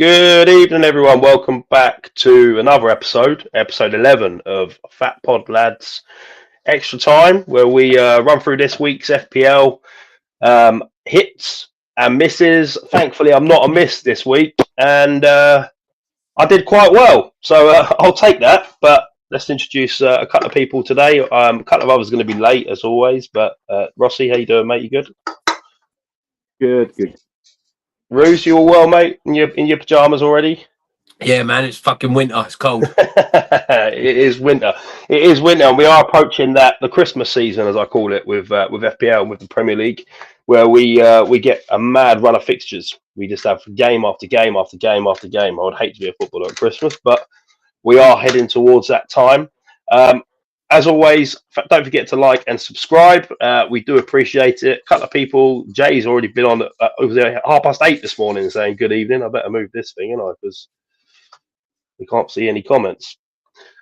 Good evening, everyone. Welcome back to another episode 11 of Fat Pod Lads Extra Time, where we run through this week's FPL hits and misses. Thankfully, I'm not a miss this week, and I did quite well, so I'll take that. But let's introduce a couple of people today. A couple of others are going to be late, as always. But Rossi, how you doing, mate? You good? Good. Ruse, you all well, mate? In your pajamas already? Yeah, man, it's fucking winter. It's cold. It is winter. It is winter, and we are approaching the Christmas season, as I call it, with FPL and with the Premier League, where we get a mad run of fixtures. We just have game after game after game after game. I would hate to be a footballer at Christmas, but we are heading towards that time. As always, don't forget to like and subscribe. We do appreciate it. A couple of people, Jay's already been on over there 8:30 this morning saying good evening. I better move this thing, because we can't see any comments.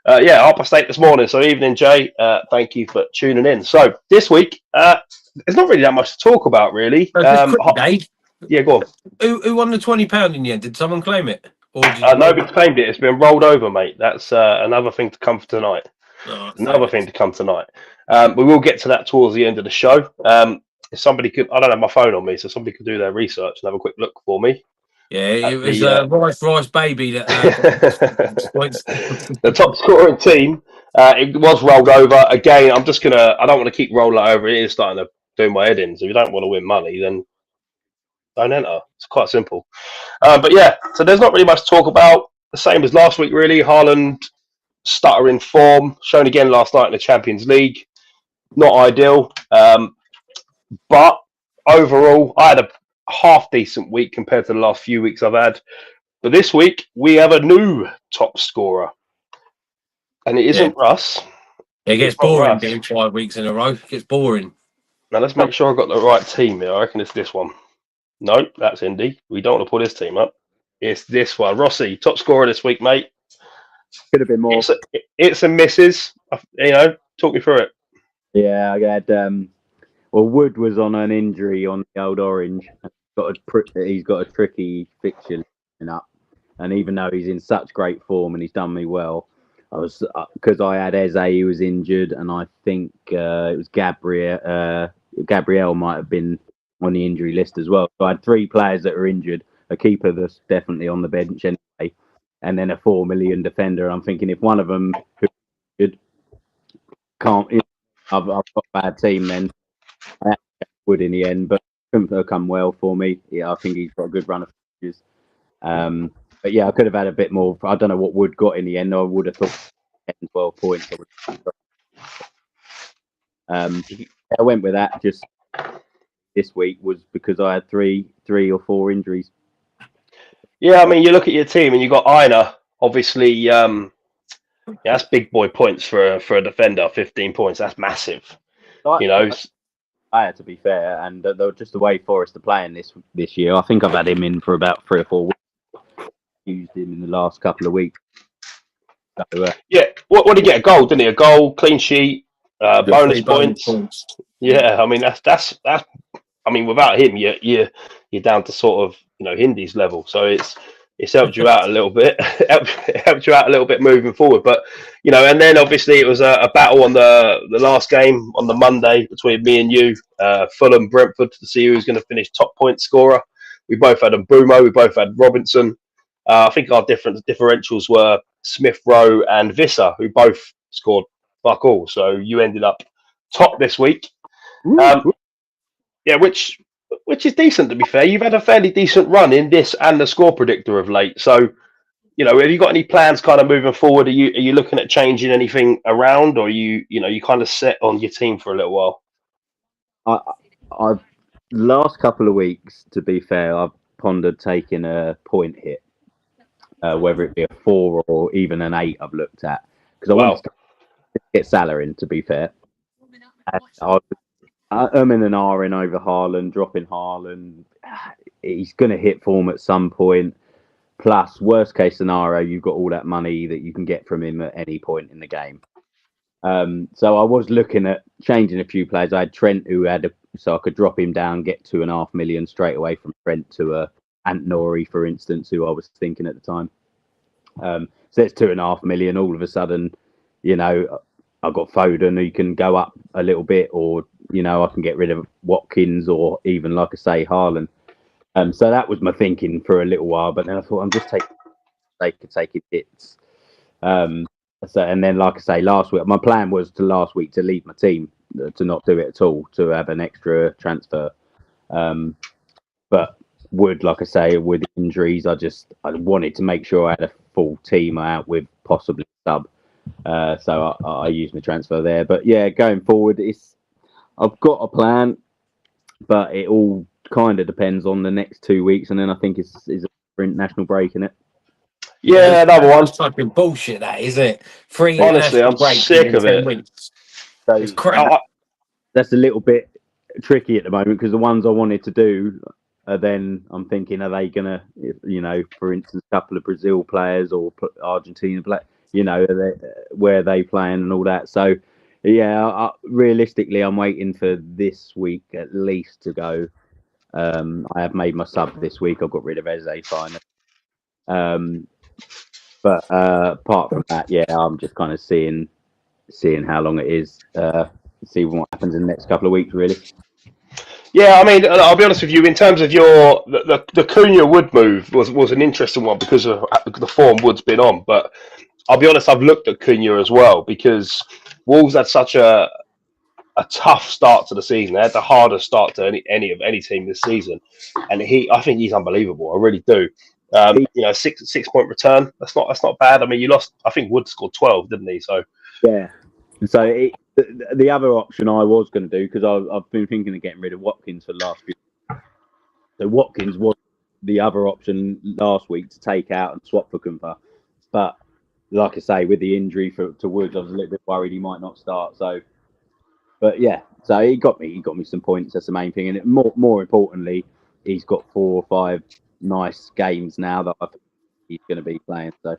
8:30 this morning. So evening, Jay. Thank you for tuning in. So this week, there's not really that much to talk about, really. Yeah, go on. Who won the £20 in the end? Did someone claim it? Or nobody's claimed it. It's been rolled over, mate. That's another thing to come for tonight. Another thing to come tonight. We will get to that towards the end of the show. If somebody could, I don't have my phone on me, so somebody could do their research and have a quick look for me. Yeah, it was Rice Baby that points. The top scoring team. It was rolled over again. I don't want to keep rolling it over. It is starting to do my head in. So if you don't want to win money, then don't enter. It's quite simple. But yeah, so there's not really much to talk about. The same as last week, really. Haaland stuttering form, shown again last night in the Champions League. Not ideal. But overall, I had a half decent week compared to the last few weeks I've had. But this week, we have a new top scorer. And it isn't Russ. It gets boring being 5 weeks in a row. It gets boring. Now, let's make sure I've got the right team here. I reckon it's this one. No, that's Indy. We don't want to pull this team up. It's this one. Rossi, top scorer this week, mate. Could have been more. It's a misses. Talk me through it. Yeah, I had. Wood was on an injury on the old Orange. He's got a tricky fixture up, and even though he's in such great form and he's done me well, I was because I had Eze who was injured, and I think it was Gabriel. Gabriel might have been on the injury list as well. So I had 3 players that were injured. A keeper that's definitely on the bench anyway, and then a 4 million defender. I'm thinking if one of them can't, I've got a bad team then. I had Wood in the end, but couldn't have come well for me. Yeah, I think he's got a good run of fixtures. But yeah, I could have had a bit more. I don't know what Wood got in the end. I would have thought 10, 12 points. I went with that just this week was because I had 3 or 4 injuries. Yeah, I mean, you look at your team and you got Aina, obviously. That's big boy points for a defender. 15 points. That's massive. I had to be fair, and just the way Forrest are playing this year, I think I've had him in for about 3 or 4 weeks. Used him in the last couple of weeks. So, what did he get? A goal, didn't he? A goal, clean sheet, bonus points. Yeah, I mean that's. I mean, without him, you're down to sort of Hindy's level. So it's helped you out a little bit. helped you out a little bit moving forward. But and then obviously it was a battle on the last game on the Monday between me and you, Fulham Brentford, to see who was going to finish top point scorer. We both had Mbumo, we both had Robinson. I think our differentials were Smith Rowe and Visser, who both scored fuck all. So you ended up top this week. Which is decent, to be fair. You've had a fairly decent run in this and the score predictor of late. So, have you got any plans kind of moving forward? Are you looking at changing anything around, or you kind of set on your team for a little while? I've last couple of weeks, to be fair, I've pondered taking a point hit, whether it be a 4 or even an 8. I've looked at because I want to get Salah in. To be fair, I'm in an R in over Haaland, dropping Haaland. He's going to hit form at some point. Plus, worst case scenario, you've got all that money that you can get from him at any point in the game. So I was looking at changing a few players. I had Trent, so I could drop him down, get 2.5 million straight away from Trent to a Ant Nori, for instance, who I was thinking at the time. So it's 2.5 million. All of a sudden, you know, I've got Foden who can go up a little bit, or, you know, I can get rid of Watkins, or even, like I say, Haaland. So that was my thinking for a little while, but then I thought I'm just taking hits. So, and then, like I say, last week, my plan was last week to leave my team, to not do it at all, to have an extra transfer. But Wood, like I say, with injuries, I wanted to make sure I had a full team out with possibly sub. So I used my transfer there. But yeah, going forward, I've got a plan, but it all kind of depends on the next 2 weeks, and then I think it's a international break, in it. Yeah, another one. That's fucking bullshit, that, isn't it? 3 Honestly, I'm breaks sick in of 10 it. weeks. So It's crap. that's a little bit tricky at the moment, because the ones I wanted to do, then I'm thinking, are they gonna, you know, for instance, a couple of Brazil players or Argentina players, you know, where are they playing and all that. So yeah, realistically, I'm waiting for this week at least to go. I have made my sub this week. I've got rid of Eze finally. But apart from that, yeah, I'm just kind of seeing how long it is. See what happens in the next couple of weeks, really. Yeah, I mean, I'll be honest with you. In terms of the Cunha Wood move was an interesting one because of the form Wood's been on. But I'll be honest, I've looked at Cunha as well, because Wolves had such a tough start to the season. They had the hardest start to any team this season, and I think he's unbelievable. I really do. You know, 6 point return. That's not bad. I mean, you lost. I think Wood scored 12, didn't he? So yeah. So the other option I was going to do, because I've been thinking of getting rid of Watkins for the last few. So Watkins was the other option last week to take out and swap for Kumpa, but like I say, with the injury to Woods, I was a little bit worried he might not start. So, but yeah, so he got me some points. That's the main thing, and more importantly, he's got 4 or 5 nice games now that I think he's going to be playing. So.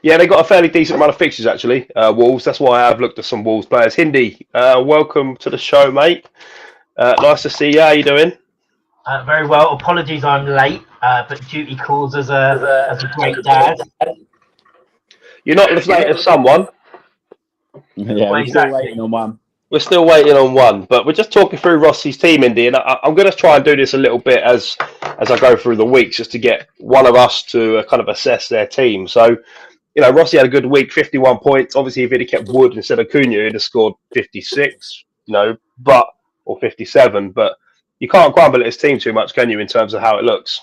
yeah, they got a fairly decent run of fixtures actually. Wolves. That's why I've looked at some Wolves players. Hindi, welcome to the show, mate. Nice to see you. How you doing? Very well. Apologies, I'm late, but duty calls as a great dad. You're not as late as someone. Yeah, we're still waiting on one. We're still waiting on one, but we're just talking through Rossi's team, Indy, and I'm going to try and do this a little bit as I go through the weeks, just to get one of us to kind of assess their team. So, you know, Rossi had a good week, 51 points. Obviously, if he'd have kept Wood instead of Cunha, he'd have scored 56, you know, or 57. But you can't grumble at his team too much, can you, in terms of how it looks?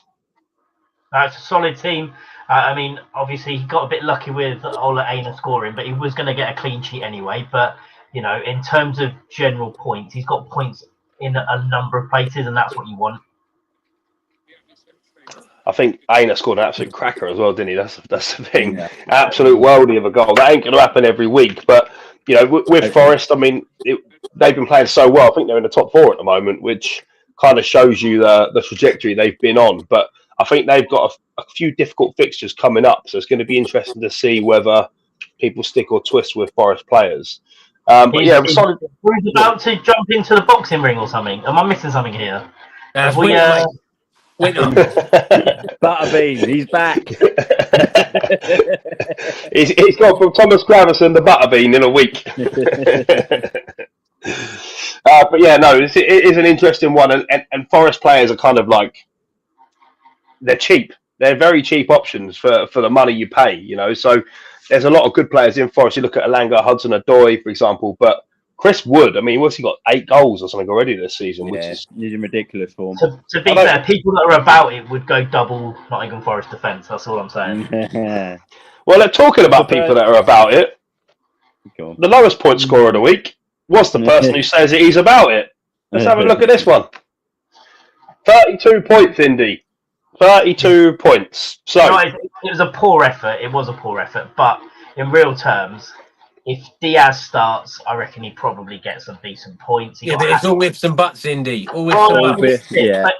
It's a solid team. I mean, obviously, he got a bit lucky with Ola Aina scoring, but he was going to get a clean sheet anyway. But, you know, in terms of general points, he's got points in a number of places, and that's what you want. I think Aina scored an absolute cracker as well, didn't he? That's the thing. Yeah. Absolute worldie of a goal. That ain't going to happen every week. But, you know, with Forest, I mean, they've been playing so well. I think they're in the top 4 at the moment, which kind of shows you the trajectory they've been on. But I think they've got a few difficult fixtures coming up. So it's going to be interesting to see whether people stick or twist with Forest players. But yeah, he's about to jump into the boxing ring or something. Am I missing something here? Butterbean, he's back. he's gone from Thomas Gravison to Butterbean in a week. But yeah, no, it is an interesting one, and Forest players are kind of like, they're cheap. They're very cheap options for the money you pay, you know. So there's a lot of good players in Forest. You look at Alanga, Hudson-Odoi, for example, but Chris Wood, I mean, what's he got? 8 goals or something already this season, which is he's in ridiculous form. To be fair, people that are about it would go double Nottingham Forest defence. That's all I'm saying. Well, talking about people that are about it, the lowest point scorer of the week was the person who says he's about it. Let's have a look at this one. 32 points, Indy. 32 points. So no, it was a poor effort. It was a poor effort, but in real terms, if Diaz starts, I reckon he probably gets some decent points. But it's all whips and butts, Indy. All whips and butts. Yeah. But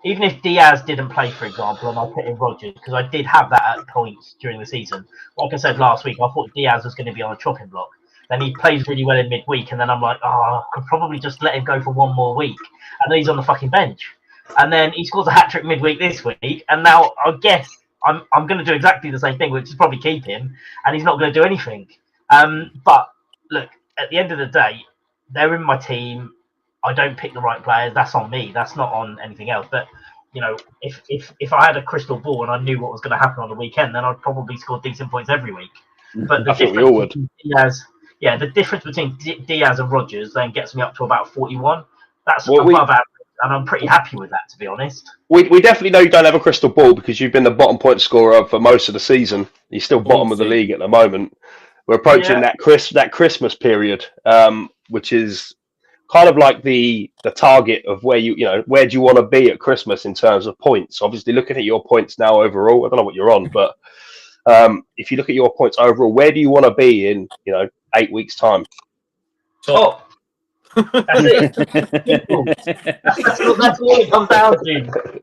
even if Diaz didn't play, for example, and I put in Rodgers, because I did have that at points during the season. Like I said last week, I thought Diaz was going to be on a chopping block. Then he plays really well in midweek, and then I'm like, I could probably just let him go for one more week. And then he's on the fucking bench. and then he scores a hat trick midweek this week, and now I guess I'm going to do exactly the same thing, which is probably keep him, and he's not going to do anything. But look, at the end of the day, they're in my team. I don't pick the right players. That's on me. That's not on anything else. But if I had a crystal ball and I knew what was going to happen on the weekend, then I'd probably score decent points every week. But I think we all would. The difference between Diaz and Rodgers then gets me up to about 41. That's Well, above average, and I'm pretty happy with that, to be honest. We definitely know you don't have a crystal ball because you've been the bottom point scorer for most of the season. You're still bottom of the league at the moment. We're approaching that Christmas period, which is kind of like the target of where where do you want to be at Christmas in terms of points? Obviously, looking at your points now overall, I don't know what you're on, but if you look at your points overall, where do you want to be in 8 weeks' time? Top. That's it. That's all it comes down to.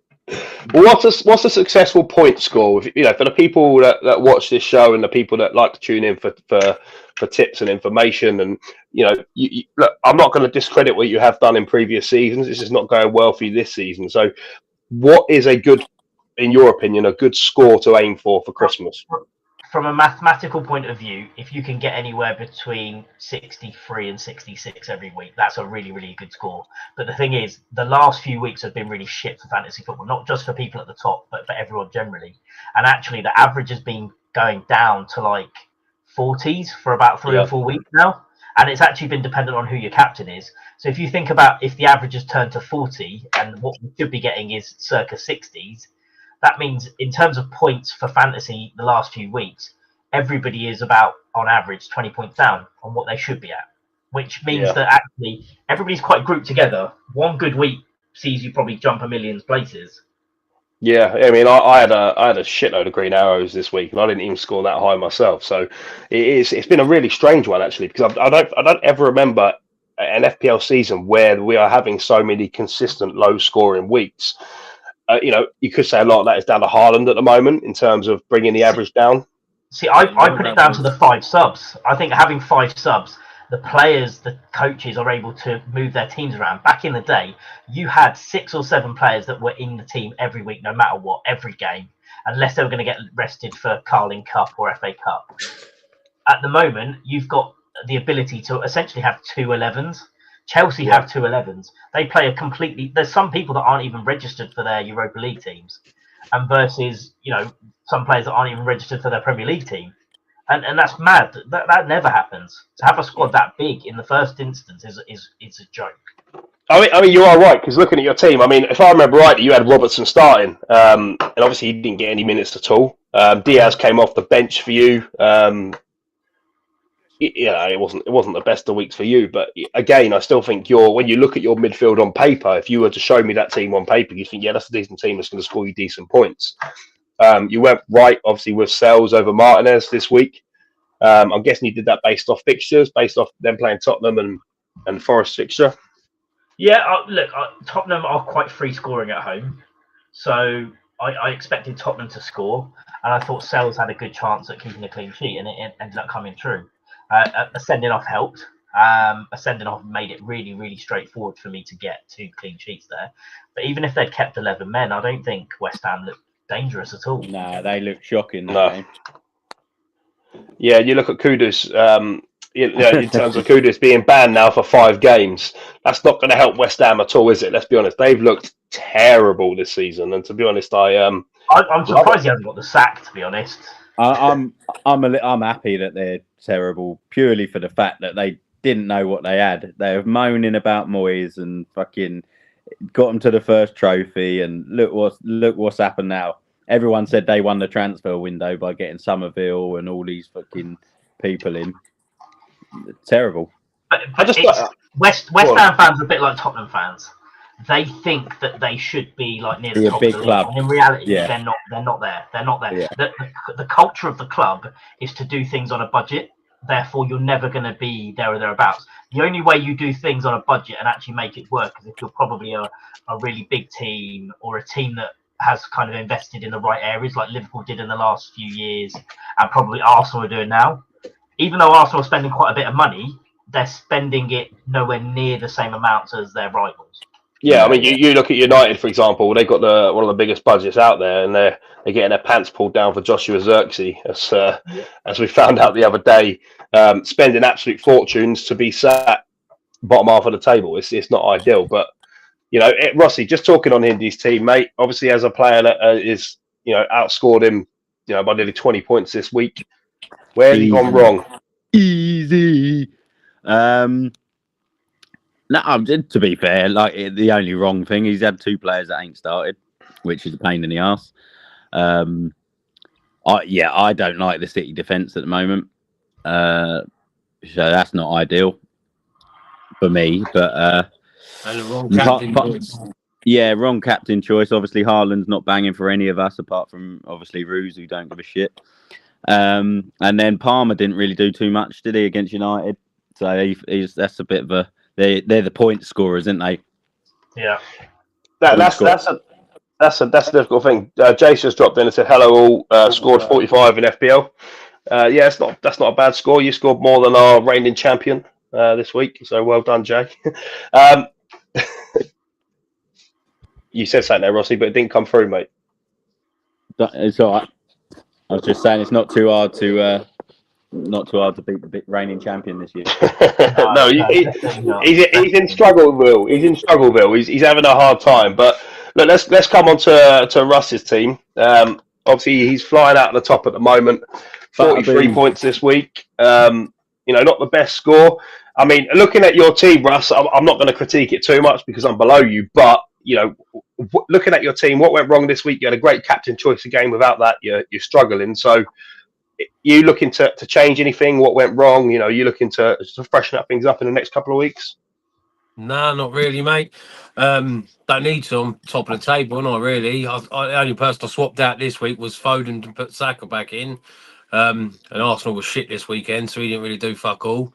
Well, what's a successful point score? For the people that watch this show and the people that like to tune in for tips and information, and look, I'm not going to discredit what you have done in previous seasons. This is not going well for you this season. So, what is in your opinion, a good score to aim for Christmas? From a mathematical point of view, if you can get anywhere between 63 and 66 every week, that's a really, really good score. But the thing is, the last few weeks have been really shit for fantasy football, not just for people at the top, but for everyone generally. And actually, the average has been going down to like 40s for about 3 or 4 weeks now. And it's actually been dependent on who your captain is. So if you think about if the average has turned to 40 and what we should be getting is circa 60s, that means in terms of points for fantasy the last few weeks, everybody is about, on average, 20 points down on what they should be at, which means that actually everybody's quite grouped together. One good week sees you probably jump a million places. Yeah, I mean, I had a shitload of green arrows this week, and I didn't even score that high myself. So it's been a really strange one actually, because I don't ever remember an FPL season where we are having so many consistent low scoring weeks. You could say a lot of that is down to Haaland at the moment in terms of bringing the average down. See, I put it down to the 5 subs. I think having 5 subs, the players, the coaches are able to move their teams around. Back in the day, you had 6 or 7 players that were in the team every week, no matter what, every game, unless they were going to get rested for Carling Cup or FA Cup. At the moment, you've got the ability to essentially have 2 11s. Chelsea have 2 11s. They play a completely. There's some people that aren't even registered for their Europa League teams, and versus some players that aren't even registered for their Premier League team, and that's mad. That never happens. To have a squad that big in the first instance is a joke. I mean, you are right, because looking at your team, I mean, if I remember rightly, you had Robertson starting, and obviously he didn't get any minutes at all. Diaz came off the bench for you. It wasn't the best of weeks for you, but again, I still think when you look at your midfield on paper, if you were to show me that team on paper, you think, that's a decent team that's going to score you decent points. You went right, obviously, with Sells over Martinez this week. I'm guessing you did that based off fixtures, based off them playing Tottenham and Forest fixture. Yeah, look, Tottenham are quite free scoring at home, so I expected Tottenham to score, and I thought Sells had a good chance at keeping a clean sheet, and it ended up coming true. A sending off helped. A sending off made it really, really straightforward for me to get 2 clean sheets there. But even if they'd kept 11 men, I don't think West Ham looked dangerous at all. No, they look shocking. No. Yeah, you look at Kudus. In terms of Kudus being banned now for 5 games, that's not going to help West Ham at all, is it? Let's be honest. They've looked terrible this season, and to be honest, I'm surprised he hasn't got the sack. To be honest, I'm happy that they're terrible purely for the fact that they didn't know what they had. They were moaning about Moyes and fucking got them to the first trophy, and look what's happened now. Everyone said they won the transfer window by getting Somerville and all these fucking people in. Terrible. But West Ham fans are a bit like Tottenham fans. They think that they should be like near the top of the league, and in reality, they're not. They're not there. They're not there. Yeah. The culture of the club is to do things on a budget. Therefore, you're never going to be there or thereabouts. The only way you do things on a budget and actually make it work is if you're probably a really big team or a team that has kind of invested in the right areas, like Liverpool did in the last few years, and probably Arsenal are doing now. Even though Arsenal are spending quite a bit of money, they're spending it nowhere near the same amounts as their rivals. Yeah, I mean, you look at United, for example. They've got one of the biggest budgets out there, and they're getting their pants pulled down for Joshua Zirkzee, as we found out the other day, spending absolute fortunes to be sat bottom half of the table. It's not ideal, but Rossi, just talking on Hindy's team, mate. Obviously, as a player that is outscored him, by nearly 20 points this week. Where has he gone wrong? Easy. No, to be fair, like the only wrong thing, he's had 2 players that ain't started, which is a pain in the ass. I don't like the City defence at the moment, so that's not ideal for me. But and the wrong captain choice. Yeah, wrong captain choice. Obviously, Haaland's not banging for any of us apart from obviously Roos, who don't give a shit. And then Palmer didn't really do too much, did he, against United? So that's a bit of a. They're the point scorers, aren't they? Yeah. That's a difficult thing. Jace just dropped in and said, "Hello all." Scored 45 in FPL. Yeah, that's not a bad score. You scored more than our reigning champion this week, so well done, Jay. You said something there, Rossi, but it didn't come through, mate. It's all right. I was just saying it's not too hard to beat the reigning champion this year. No, he's in Struggleville. He's having a hard time. But look, let's come on to Russ's team. Obviously, he's flying out at the top at the moment. 43 points this week. Not the best score. I mean, looking at your team, Russ, I'm not going to critique it too much because I'm below you. But looking at your team, what went wrong this week? You had a great captain choice again. Without that, you're struggling. So. You looking to change anything? What went wrong? You looking to freshen up things up in the next couple of weeks? No, not really, mate. Don't need to. I'm top of the table, not really. The only person I swapped out this week was Foden to put Saka back in. And Arsenal was shit this weekend, so he didn't really do fuck all.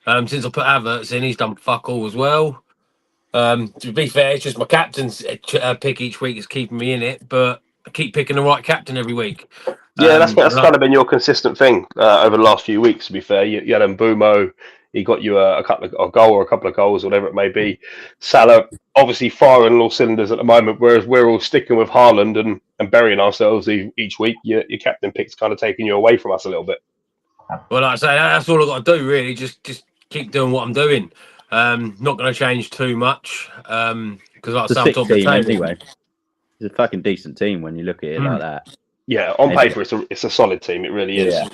Since I put Havertz in, he's done fuck all as well. To be fair, it's just my captain's pick each week is keeping me in it, but I keep picking the right captain every week. Yeah, that's kind of been your consistent thing over the last few weeks. To be fair, you had Mbumo, he got you a goal or a couple of goals, whatever it may be. Salah obviously firing all cylinders at the moment, whereas we're all sticking with Haaland and burying ourselves each week. Your captain pick's kind of taking you away from us a little bit. Well, like I say, that's all I've got to do really. Just keep doing what I'm doing. Not going to change too much because like I say, I'm top of the table anyway. It's a fucking decent team when you look at it like that. Yeah, on paper it's a solid team. It really is. Yeah.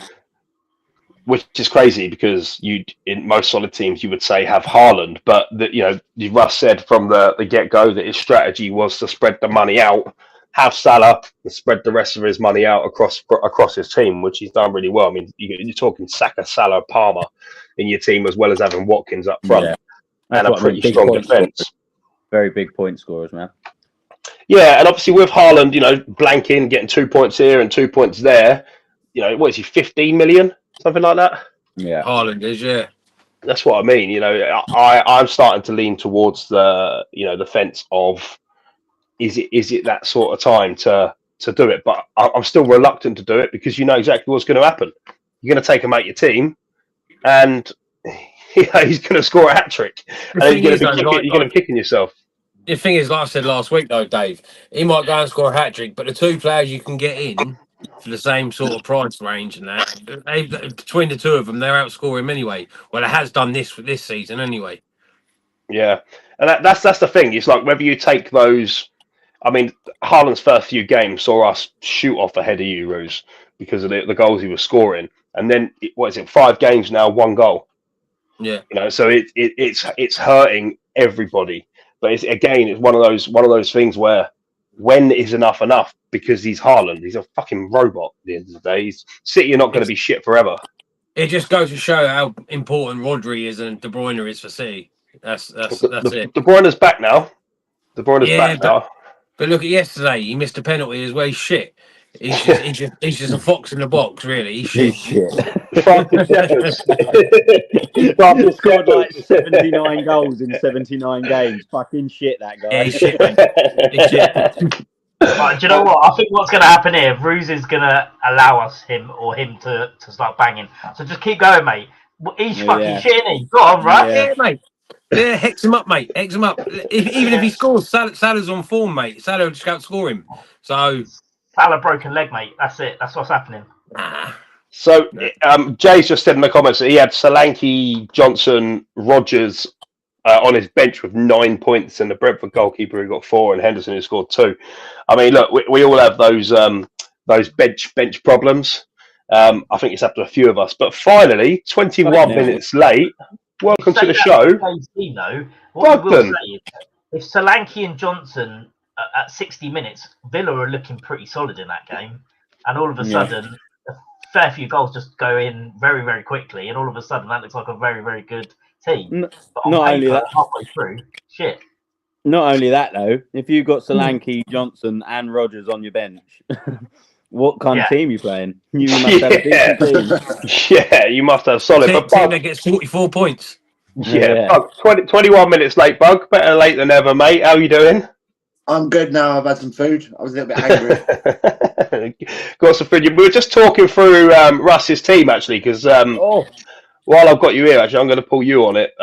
Which is crazy because in most solid teams you would say have Haaland, but Russ said from the get go that his strategy was to spread the money out, have Salah, and spread the rest of his money out across his team, which he's done really well. I mean, you're talking Saka, Salah, Palmer in your team as well as having Watkins up front and a pretty strong defence. Very big point scorers, man. Yeah, and obviously with Haaland, blanking, getting 2 points here and 2 points there, what is he, 15 million? Something like that? Yeah. Haaland is, yeah. That's what I mean. I'm starting to lean towards the fence of is it that sort of time to do it? But I'm still reluctant to do it because you know exactly what's going to happen. You're going to take him out your team and he's going to score a hat-trick. And then you're going to be kicking yourself. The thing is, like I said last week, though, Dave, he might go and score a hat-trick, but the 2 players you can get in for the same sort of price range and that, between the 2 of them, they're outscoring him anyway. Well, it has done this for this season anyway. Yeah, and that's the thing. It's like whether you take those. I mean, Haaland's first few games saw us shoot off ahead of Euros because of the goals he was scoring, and then 5 games now, 1 goal. Yeah, so it's hurting everybody. But it's one of those things where when is enough? Because he's Haaland. He's a fucking robot at the end of the day. City are not going to be shit forever. It just goes to show how important Rodri is and De Bruyne is for City. That's it. De Bruyne's back now. Back now. But look at yesterday. He missed a penalty as well. He's shit. He's just a fox in the box, really. He's shit. He scored like 79 goals in 79 games. Fucking shit, that guy. Yeah, he's shit, man. He's shit. Right, do you know what? I think what's going to happen here, Roos is going to allow him to start banging. So just keep going, mate. He's fucking shit, isn't he? Go on, right? Yeah, mate. Yeah, hex him up, mate. Hex him up. Even if he scores, Salah's on form, mate. Salah will just outscore him. So Salah broken leg, mate. That's it. That's what's happening. So Jay's just said in the comments that he had Solanke, Johnson, Rogers on his bench with 9 points, and the Brentford goalkeeper who got 4, and Henderson who scored 2. I mean, look, we all have those bench problems. I think it's up to a few of us. But finally, 21 minutes late. Welcome to the show. Team, though, what we will say is, if Solanke and Johnson at 60 minutes, Villa are looking pretty solid in that game, and all of a sudden, a fair few goals just go in very, very quickly, and all of a sudden, that looks like a very, very good team. But on Not paper, only that, halfway through, shit. Not only that, though, if you've got Solanke, Johnson, and Rogers on your bench, what kind of team are you playing? You must have a decent team. Yeah, you must have solid. Team that gets 44 points. Yeah. Bug, 21 minutes late, Bug. Better late than ever, mate. How you doing? I'm good now. I've had some food. I was a little bit hungry. Got some food. We were just talking through Russ's team, actually, because while I've got you here, actually, I'm going to pull you on it.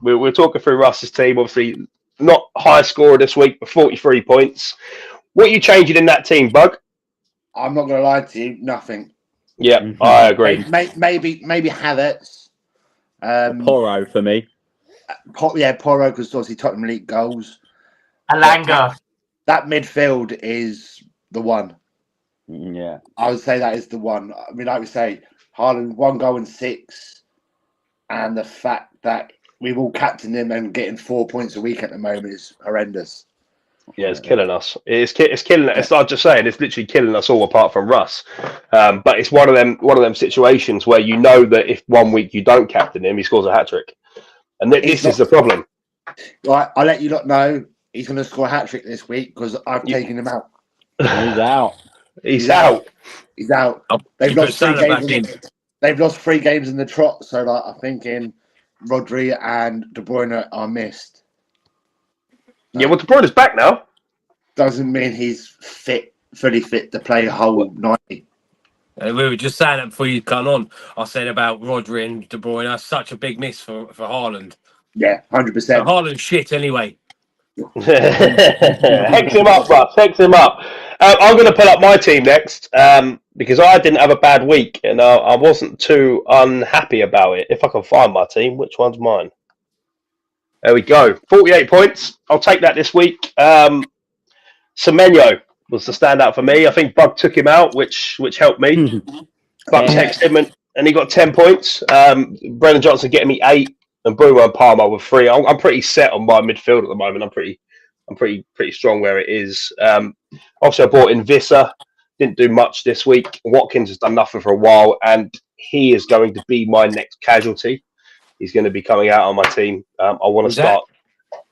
We're talking through Russ's team. Obviously, not high scorer this week, but 43 points. What are you changing in that team, Bug? I'm not going to lie to you. Nothing. Yeah, I agree. Maybe Havertz. Porro for me. Porro, because obviously Tottenham League goals. Alanga. That midfield is the one. Yeah. I would say that is the one. I mean, like we say, Haaland, 1 goal and 6. And the fact that we've all captained him and getting 4 points a week at the moment is horrendous. Yeah, it's killing us. It's killing us. It's not just saying it's literally killing us all apart from Russ. But it's one of them situations where you know that if 1 week you don't captain him, he scores a hat trick, and this is the problem. Right, I'll let you lot know he's going to score a hat trick this week because I've taken him out. He's out. He's out. He's out. They've lost 3 games. They've lost 3 games in the trot, so like, I'm thinking Rodri and De Bruyne are missed. Yeah, well, De Bruyne's back now. Doesn't mean he's fully fit to play a whole 90. We were just saying that before you come on. I said about Rodri and De Bruyne. That's such a big miss for Haaland. Yeah, 100%. Haaland's shit anyway. Hex him up, Russ. Hex him up. I'm going to pull up my team next because I didn't have a bad week and I wasn't too unhappy about it. If I can find my team, which one's mine? There we go. 48 points. I'll take that this week. Semenyo was the standout for me. I think Bug took him out, which helped me. Bug texted him and he got 10 points. Brennan Johnson getting me 8 and Bruno and Palmer with 3. I'm pretty set on my midfield at the moment. I'm pretty strong where it is. Also, I bought in Visser. Didn't do much this week. Watkins has done nothing for a while, and he is going to be my next casualty. He's going to be coming out on my team. I want to start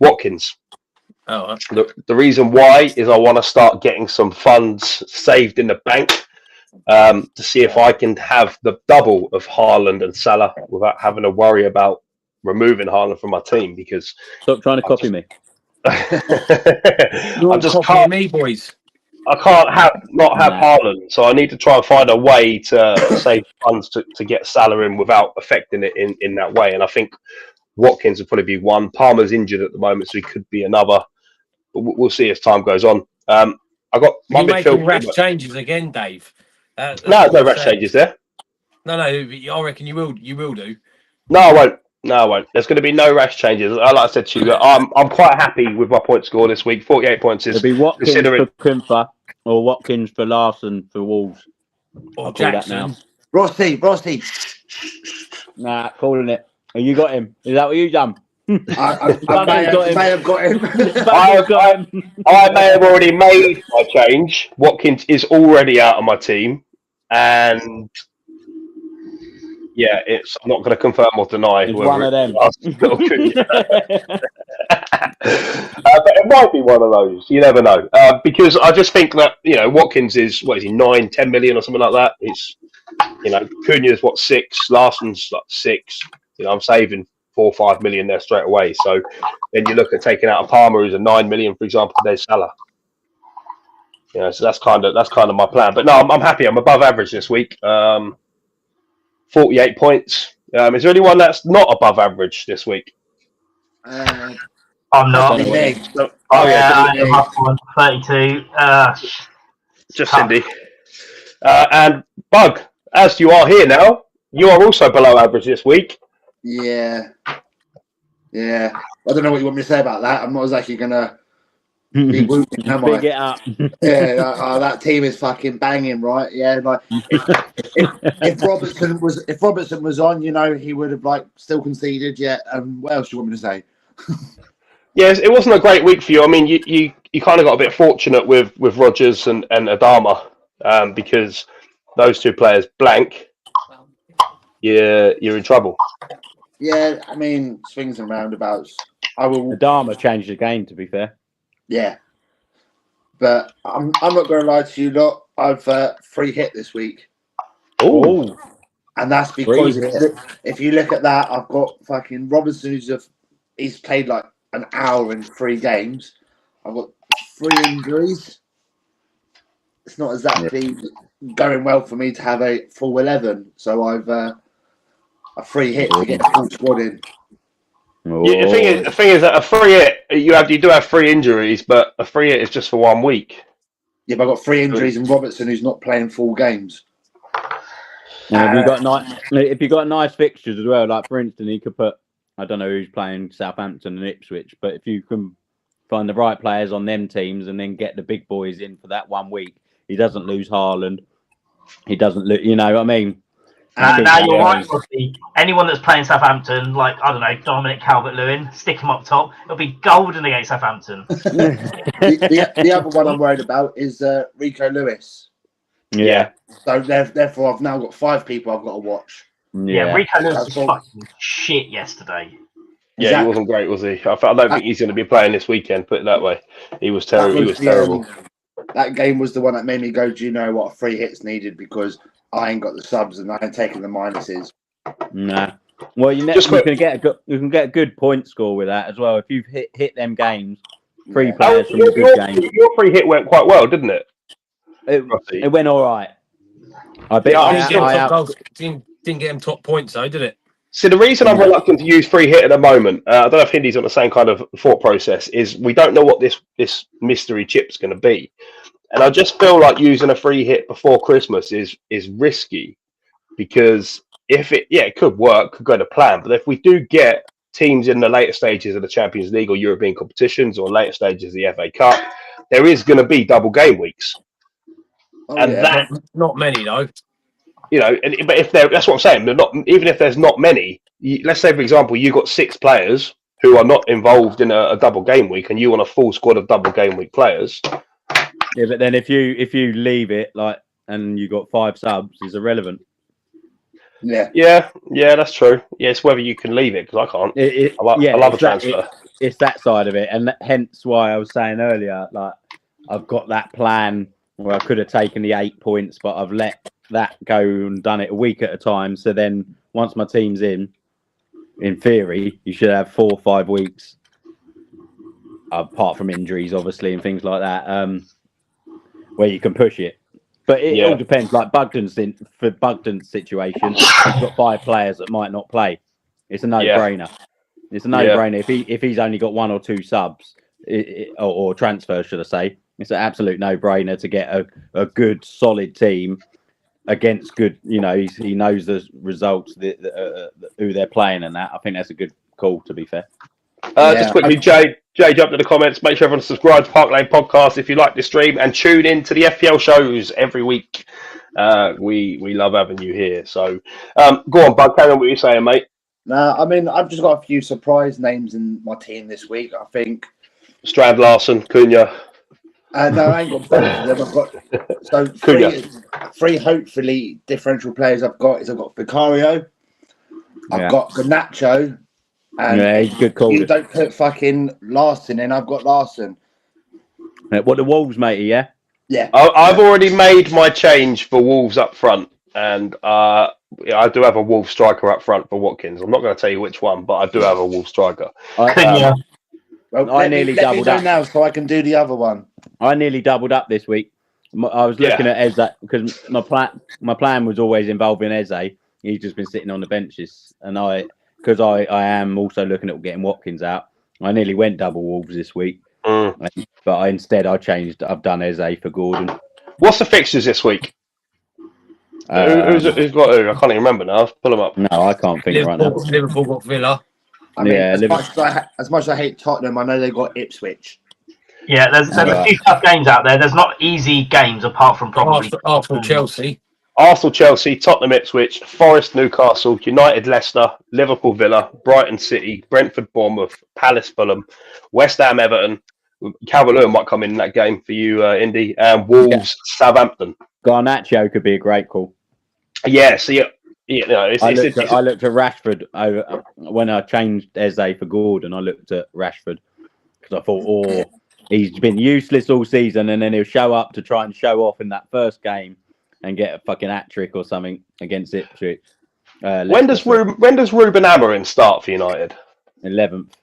Watkins. Oh, the reason why is I want to start getting some funds saved in the bank to see if I can have the double of Haaland and Salah without having to worry about removing Haaland from my team because stop trying to copy me. I just can't. Me, boys. I can't not have Haaland, so I need to try and find a way to save funds to get Salah in without affecting it in that way. And I think Watkins will probably be one. Palmer's injured at the moment, so he could be another. But we'll see as time goes on. I got my midfield. Rash changes again, Dave. No rash changes there. No, I reckon you will. You will do. No, I won't. No, I won't. There's going to be no rash changes. Like I said to you, I'm quite happy with my point score this week. 48 points is It'll be Watkins considering for Krimper or Watkins for Larson for Wolves. Or I'll call that now. Rossi. Nah, calling it. Have you got him? Is that what you done? I may have got him. I may have already made my change. Watkins is already out of my team, and yeah, I'm not going to confirm or deny. It's one of them. But it might be one of those. You never know. Because I just think that Watkins is 9-10 million or something like that. It's Cunha's 6, Larsen's 6. I'm saving 4 or 5 million there straight away. So then you look at taking out a Palmer who's a 9 million, for example. There's Salah. So that's kind of my plan. But no, I'm happy. I'm above average this week. 48 points. Is there anyone that's not above average this week? I'm not. don't know what I am up on 32. just tough. Cindy. And Bug, as you are here now, you are also below average this week. Yeah. I don't know what you want me to say about that. I'm not exactly gonna be whooping, am Big I? it up. Yeah, that team is fucking banging, right? Yeah, like if Robertson was on, you know, he would have like still conceded. Yeah. What else do you want me to say? Yes, it wasn't a great week for you. I mean, you kind of got a bit fortunate with Rodgers and Adama because those two players blank. You're in trouble. Yeah, I mean, swings and roundabouts. I will. Adama changed the game, to be fair. Yeah, but I'm not going to lie to you, lot. I've free hit this week, Oh, and that's because if you look at that, I've got fucking Robinson, he's played like an hour in 3 games. I've got 3 injuries. It's not exactly going well for me to have a full 11, so I've a free hit to get the full squad in. the thing is that a free hit you do have 3 injuries, but a free hit is just for 1 week. Yeah, but I've got 3 injuries and Robertson who's not playing full games. If you got nice fixtures as well, like for instance, you could put, I don't know who's playing Southampton and Ipswich, but if you can find the right players on them teams and then get the big boys in for that 1 week, he doesn't lose Haaland. He doesn't lose, you know what I mean? Now you're right, Rossi. Anyone that's playing Southampton, like, I don't know, Dominic Calvert-Lewin, stick him up top. It'll be golden against Southampton. the other one I'm worried about is Rico Lewis. Yeah. So therefore, I've now got 5 people I've got to watch. Yeah, Rico Lewis was fucking shit yesterday. Yeah, exactly. He wasn't great, was he? I don't think he's going to be playing this weekend. Put it that way. He was terrible. He was terrible. That game was the one that made me go, do you know what? 3 hits needed because I ain't got the subs and I ain't taking the minuses. Nah. Well, you can get a good point score with that as well. If you've hit them games, 3 players from a good game. Your free hit went quite well, didn't it? It went all right. I bet. Didn't get him top points though, did it? So the reason I'm reluctant to use free hit at the moment, I don't know if Hindy's on the same kind of thought process, is we don't know what this mystery chip's going to be. And I just feel like using a free hit before Christmas is risky because it could work, could go to plan. But if we do get teams in the later stages of the Champions League or European competitions or later stages of the FA Cup, there is going to be double game weeks. Not many though. You know, but if that's what I'm saying. Even if there's not many. Let's say, for example, you got 6 players who are not involved in a double game week, and you want a full squad of double game week players. Yeah, but then if you leave it and you got 5 subs, is irrelevant. Yeah, that's true. Yeah, it's whether you can leave it because I can't. I love a transfer. It's that side of it, and hence why I was saying earlier, like I've got that plan where I could have taken the 8 points, but I've let that go and done it a week at a time. So then once my team's in theory, you should have 4 or 5 weeks, apart from injuries, obviously, and things like that, where you can push it. But it all depends. Like Bugden's situation, he's got 5 players that might not play. It's a no-brainer. It's a no-brainer. If he's only got 1 or 2 subs or transfers, should I say, it's an absolute no-brainer to get a good, solid team against good. You know, he knows the results, who they're playing, and that. I think that's a good call. To be fair. Just quickly, Jay jumped in the comments. Make sure everyone subscribes to Park Lane Podcast if you like this stream, and tune in to the FPL shows every week. We love having you here. So go on, Bug. Carry on what you're saying, mate. No, I mean I've just got a few surprise names in my team this week. I think Strand Larson, Cunha. No, I ain't got both of them. I've got three hopefully differential players. I've got Vicario, I've got Garnacho, and he's a good call. You don't put fucking Larson in. I've got Larson. What the Wolves, matey? Yeah. I've already made my change for Wolves up front, and I do have a Wolves striker up front for Watkins. I'm not going to tell you which one, but I do have a Wolves striker. I nearly doubled up now, so I can do the other one. I nearly doubled up this week. I was looking at Eze because my plan was always involving Eze. He's just been sitting on the benches, and I am also looking at getting Watkins out. I nearly went double Wolves this week, but I've done Eze for Gordon. What's the fixtures this week? Who's got who? I can't even remember now. Pull them up. No, I can't think right now. Liverpool got Villa. I mean, Yeah, as much as I hate Tottenham, I know they got Ipswich. Yeah, there's a few tough games out there. There's not easy games apart from probably Arsenal, Chelsea. Arsenal, Chelsea, Tottenham, Ipswich, Forest, Newcastle, United, Leicester, Liverpool, Villa, Brighton, City, Brentford, Bournemouth, Palace, Fulham, West Ham, Everton. Calvert-Lewin might come in that game for you, Indy, and Wolves, Southampton. Garnacho could be a great call. Yeah, see, I looked at Rashford when I changed Eze for Gordon. I looked at Rashford because I thought, he's been useless all season, and then he'll show up to try and show off in that first game and get a fucking hat-trick or something against Ipswich. When does Ruben Amorim start for United? 11th.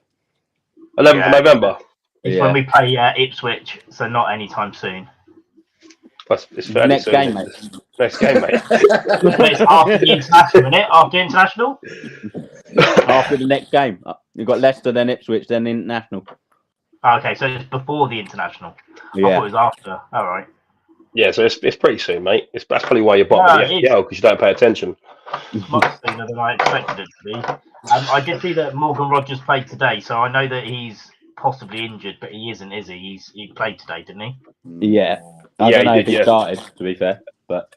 11th of November. It's when we play Ipswich, so not anytime soon. It's next soon, game, mate. Next game, mate. It's after the international, isn't it? After international? After the next game. You've got Leicester, then Ipswich, then international. Okay, so it's before the international. Yeah. I thought it was after. All right. Yeah, so it's pretty soon, mate. That's probably why you're bottom of the FPL, because you don't pay attention. It's much sooner than I expected it to be. I did see that Morgan Rogers played today, so I know that he's possibly injured, but he isn't, is he? He played today, didn't he? Yeah. I don't know if he started, to be fair, but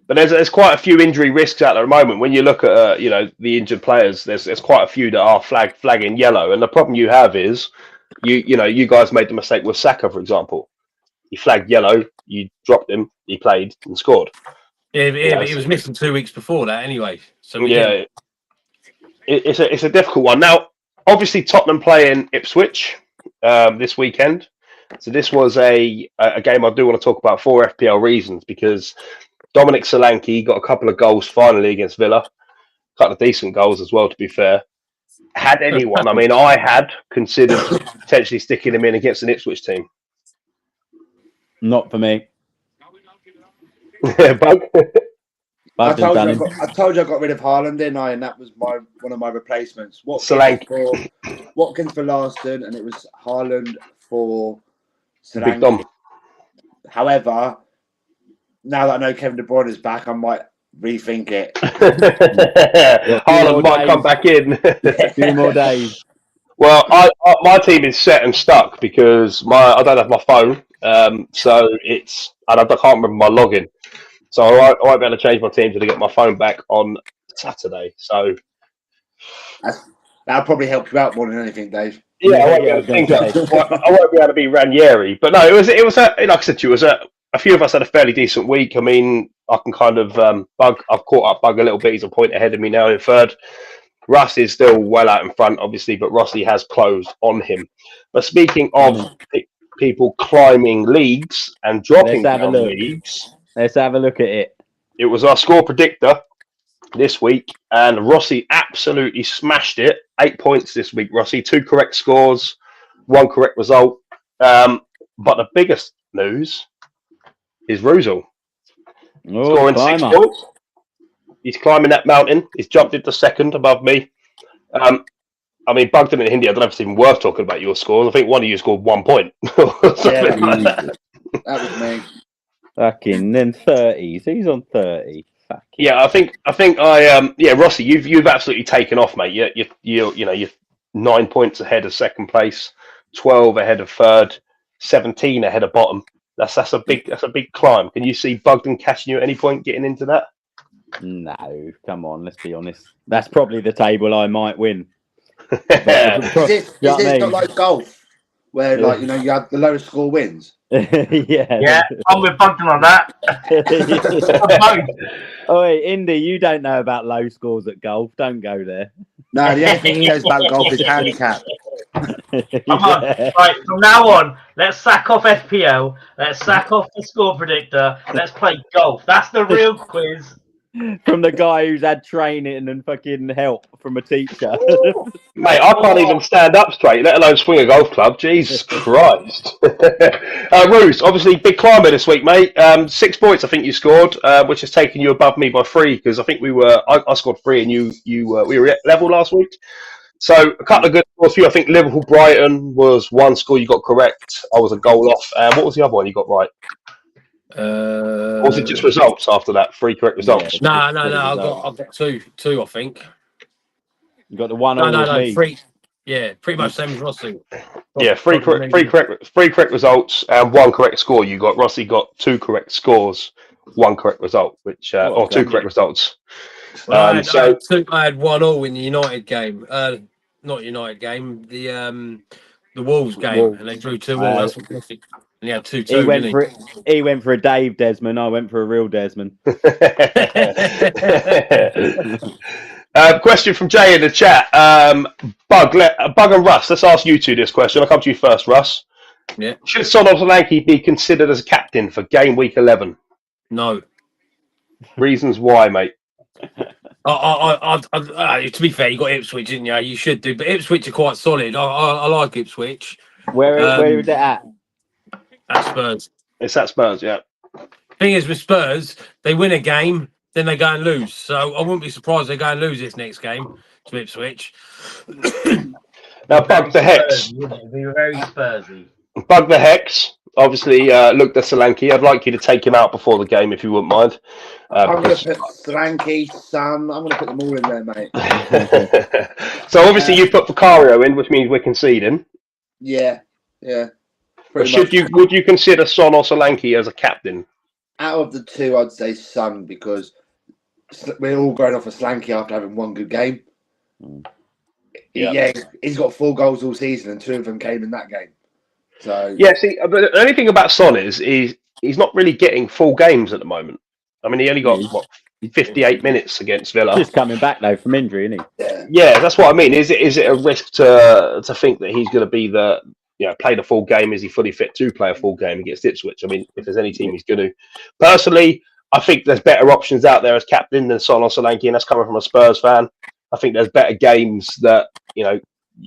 there's quite a few injury risks out there at the moment. When you look at the injured players, there's quite a few that are flagging yellow, and the problem you have is you guys made the mistake with Saka, for example. He flagged yellow, you dropped him, he played and scored. Yeah, but he was missing 2 weeks before that anyway. So it's a difficult one. Now, obviously, Tottenham playing Ipswich this weekend. So this was a game I do want to talk about for FPL reasons, because Dominic Solanke got a couple of goals finally against Villa. A couple of decent goals as well, to be fair. Had anyone, I had considered potentially sticking him in against an Ipswich team. Not for me. Bug? I told you I got rid of Haaland, didn't I? And that was one of my replacements. Watkins for Larsson, and it was Haaland for Solanke. Big Dom. However, now that I know Kevin De Bruyne is back, I might rethink it. Haaland might come back in. A few more days. Well, my team is set and stuck because I don't have my phone, so I can't remember my login. So I won't be able to change my team to get my phone back on Saturday. So that'll probably help you out more than anything, Dave. Yeah, I won't be able to be Ranieri. But no, it was like I said to you, it was a few of us had a fairly decent week. I mean, I can kind of I've caught up Bug a little bit. He's a point ahead of me now in third. Russ is still well out in front, obviously, but Rossi has closed on him. But speaking of people climbing leagues and dropping down leagues, let's have a look at it. It was our score predictor this week, and Rossi absolutely smashed it. 8 points this week, Rossi. 2 correct scores, 1 correct result. But the biggest news is Ruzel scoring 6 points. He's climbing that mountain. He's jumped into second above me. Bugged in Hindi. I don't know if it's even worth talking about your scores. I think one of you scored 1 point. That was me. Fucking then 30s. He's on 30. Fuck. Yeah, I think Rossi, you've absolutely taken off, mate. You're 9 points ahead of second place, 12 ahead of third, 17 ahead of bottom. That's a big climb. Can you see Bugden catching you at any point getting into that? No, come on, let's be honest. That's probably the table I might win. Is this not like golf, where you have the lowest score wins? Yeah, I'm with Bugden on that. Oh, wait, Indy, you don't know about low scores at golf. Don't go there. No, the only thing he knows about golf is handicap. Come on, right, from now on, let's sack off FPL, let's sack off the score predictor, let's play golf. That's the real quiz. From the guy who's had training and fucking help from a teacher. Mate, I can't even stand up straight, let alone swing a golf club. Jesus Christ. Roos, obviously big climber this week, mate. 6 points I think you scored, which has taken you above me by 3, because I think I scored 3 and we were level last week. So a couple of good scores for you. I think Liverpool Brighton was one score you got correct. I was a goal off. What was the other one you got right? Or was it just results after that? 3 correct results. No. I've got two. I think. You got the one. No. 3. Yeah, pretty much same as Rossi. Yeah, three correct results and 1 correct score. You got Rossi got 2 correct scores, 1 correct result, which or 2 correct results. Well, I had 1-1 in the United game. Not United game. The Wolves game, and they drew 2-2. That's what Rossi. And he had 2-2. He went for a Dave Desmond. I went for a real Desmond. Question from Jay in the chat. Bug and Russ. Let's ask you two this question. I'll come to you first, Russ. Yeah. Should Solanke be considered as a captain for game week 11? No. Reasons why, mate? To be fair, you got Ipswich, didn't you? You should do, but Ipswich are quite solid. I like Ipswich. Where is it at? At Spurs. It's at Spurs, yeah. Thing is, with Spurs, they win a game, then they go and lose. So I wouldn't be surprised they go and lose this next game to Ipswich. Now, Bug the Hex. We were very Spursy. Bug the Hex. Obviously, looked at Solanke. I'd like you to take him out before the game, if you wouldn't mind. I'm going to put Solanke, Son. I'm going to put them all in there, mate. So obviously, you put Vicario in, which means we're conceding. Yeah. But would you consider Son or Solanke as a captain? Out of the two, I'd say Son, because we're all going off of Solanke after having 1 good game. Yeah, he's got 4 goals all season, and 2 of them came in that game. So yeah, see, but the only thing about Son is he's not really getting full games at the moment. I mean, he only got 58 minutes against Villa. Just coming back though from injury, isn't he? Yeah, that's what I mean. Is it a risk to think that he's going to be play the full game? Is he fully fit to play a full game against Ipswich? I mean, if there's any team he's going to. Personally, I think there's better options out there as captain than Son or Solanke, and that's coming from a Spurs fan. I think there's better games that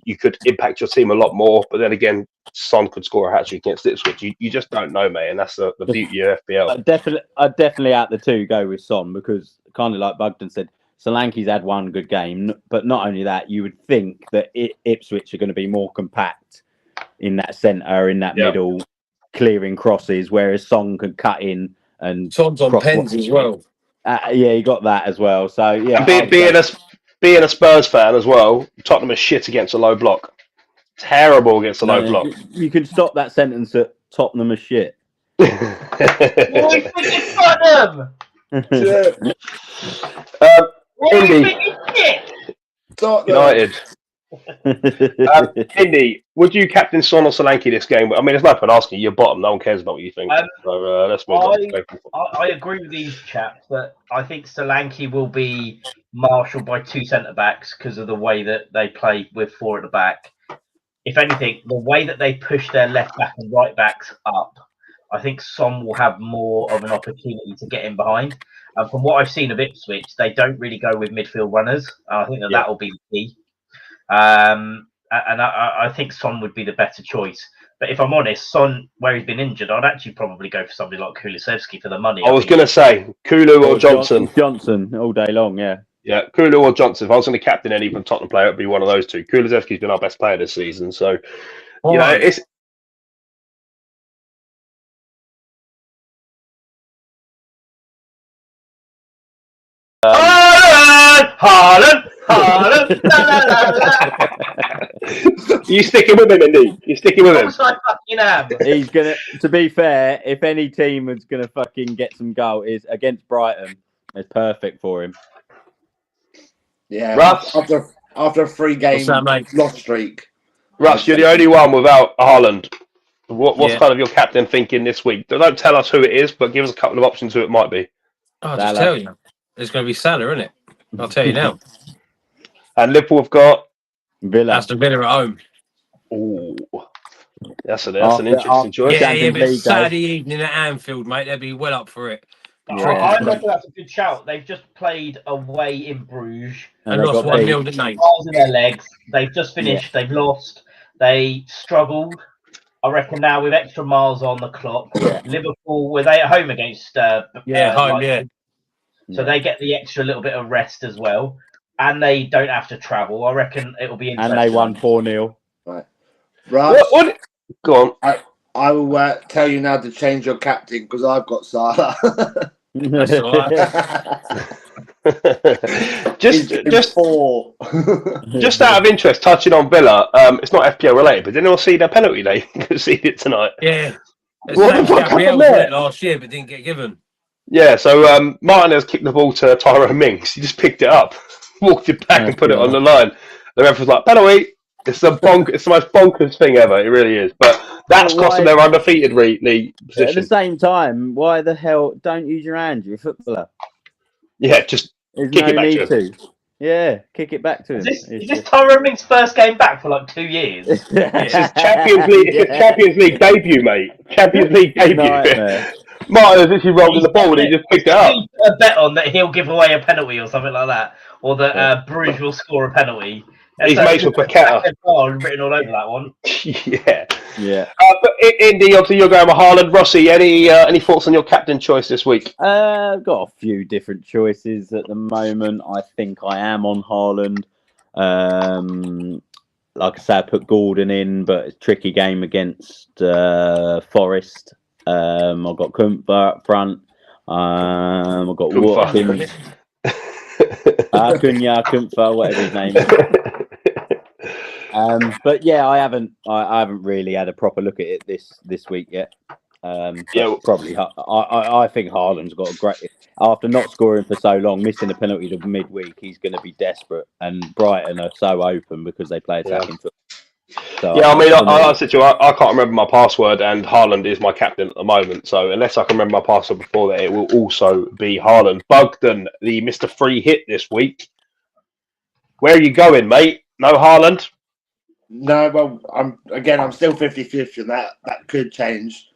you could impact your team a lot more. But then again, Son could score a hat-trick against Ipswich. You just don't know, mate, and that's the beauty of FPL. I'd definitely out the two go with Son, because kind of like Bugden said, Solanke's had 1 good game, but not only that, you would think that Ipswich are going to be more compact in that centre, in that middle, clearing crosses, whereas Son could cut in and Son's on pens as well. Yeah, he got that as well. So yeah, being a Spurs fan as well, Tottenham is shit against a low block. Terrible against a low block. You can stop that sentence at Tottenham is shit. United. Indy, would you captain Son or Solanke this game? I mean, there's no point asking. You're bottom. No one cares about what you think. So let's move on. I agree with these chaps, but I think Solanke will be marshalled by 2 centre-backs because of the way that they play with 4 at the back. If anything, the way that they push their left back and right backs up, I think Son will have more of an opportunity to get in behind. And from what I've seen of Ipswich, they don't really go with midfield runners. I think that will be the key. And I think Son would be the better choice. But if I'm honest, Son, where he's been injured, I'd actually probably go for somebody like Kulusevski for the money. I was going to say Kulu or Johnson. Johnson all day long, yeah. Yeah, Kulu or Johnson. If I was going to captain any from Tottenham player, it would be one of those two. Kulusevski's been our best player this season, so it's. Haaland! You sticking with him, Indy? You sticking with him? I fucking am. He's gonna. To be fair, if any team is gonna fucking get some goal, is against Brighton. It's perfect for him. Yeah, Russ, after a 3-game loss streak. Russ, you're the only one without Haaland. What's kind of your captain thinking this week? Don't tell us who it is, but give us a couple of options who it might be. I'll just tell you. It's going to be Salah, isn't it? I'll tell you now. And Liverpool have got Villa. Aston Villa at home. Oh, that's an interesting choice. Yeah, but Saturday evening at Anfield, mate, they'll be well up for it. I reckon that's a good shout. They've just played away in Bruges and lost 1-0, didn't they? Balls in their legs. They've just finished. Yeah. They've lost. They struggled. I reckon now with extra miles on the clock. Yeah. Liverpool, were they at home against? Home, yeah. So they get the extra little bit of rest as well. and they don't have to travel. I reckon it'll be interesting. And they won 4-0. Right. Russ, What? Go on. I will tell you now to change your captain because I've got Salah. That's all right. just Just out of interest, touching on Villa, it's not FPL related, but did anyone see their penalty they conceded tonight? Yeah. It's What same the fuck Gabriel happened there? won it last year, but didn't get given. Yeah, so Martinez kicked the ball to Tyrone Mings. He just picked it up, walked it back, and put it on the line. The ref was like, penalty. It's the most bonkers thing ever. It really is. But that's cost them their undefeated league position. At the same time, why the hell don't use your hand? You're a footballer. Yeah, just There's kick no it back need to him. to. Yeah, kick it back to him. Is this Tyrone Mings' first game back for like 2 years? It's his Champions League. It's his Champions League debut, mate. Champions League debut. Nightmare. Martin has literally rolled in the ball and he just picked it up. A bet on that he'll give away a penalty or something like that, or that Bruges will score a penalty. He's mates with Paqueta. Written all over that one. Yeah. Yeah. But Indy, obviously you're going with Haaland. Rossi, any thoughts on your captain choice this week? I've got a few different choices at the moment. I think I am on Haaland. Like I say, I put Gordon in, but it's a tricky game against Forest. I've got Kumpfer up front. I've got Watkins. Kumpfer, whatever his name is. But yeah, I haven't really had a proper look at it this week yet. Probably. I think Haaland's got a great. After not scoring for so long, missing a penalty to midweek, he's going to be desperate. And Brighton are so open because they play attacking football. So yeah, I said to you, I can't remember my password, and Haaland is my captain at the moment. So unless I can remember my password before that, it will also be Haaland. Bugden, the Mr. Free Hit this week. Where are you going, mate? No Haaland? No, well, I'm still 50-50 and that could change.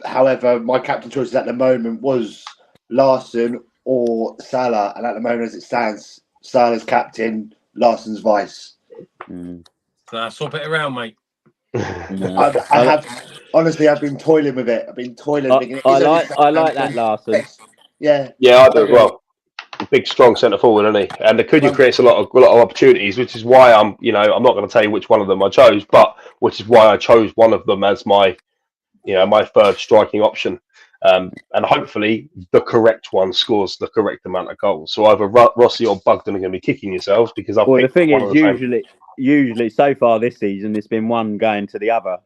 However, my captain choices at the moment was Larson or Salah, and at the moment as it stands, Salah's captain, Larson's vice. Swap it around, mate. I've been toiling with it. I've been toiling. I like that Larson. Yeah, I do as well. Big, strong centre forward, isn't he? And the Cunha creates a lot of opportunities, which is why I'm not going to tell you which one of them I chose, but which is why I chose one of them as my third striking option. And hopefully the correct one scores the correct amount of goals. So either Rossi or Bugden are going to be kicking yourselves because I've picked the thing one is, of the usually so far this season, it's been one going to the other.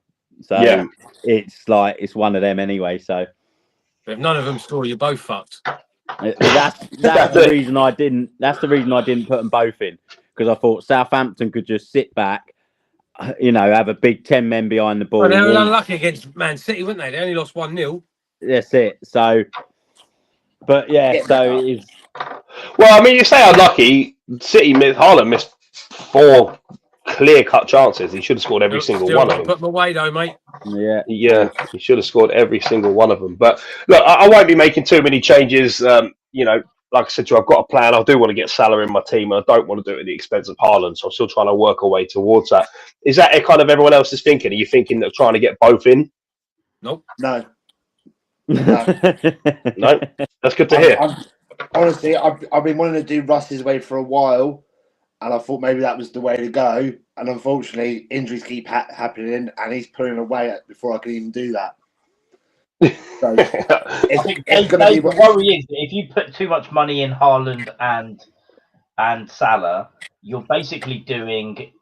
So it's like it's one of them anyway. So if none of them score, you're both fucked. That's the reason I didn't. That's the reason I didn't put them both in, because I thought Southampton could just sit back, have a big 10 men behind the ball. Well, they were unlucky against Man City, weren't they? They only lost 1-0. That's it. So, but so it is. Well, I mean, you say unlucky. Haaland missed 4 clear-cut chances. He should have scored every single one of them. Put them away, though, mate. Yeah, he should have scored every single one of them. But look, I won't be making too many changes. Like I said to you, I've got a plan. I do want to get Salah in my team, and I don't want to do it at the expense of Haaland. So I'm still trying to work our way towards that. Is that kind of everyone else is thinking? Are you thinking of trying to get both in? Nope. No. No. That's good to hear. Honestly, I've been wanting to do Russ's way for a while, and I thought maybe that was the way to go. And unfortunately, injuries keep happening, and he's pulling away before I can even do that. So it's going to be. The worry is that if you put too much money in Haaland and Salah, you're basically doing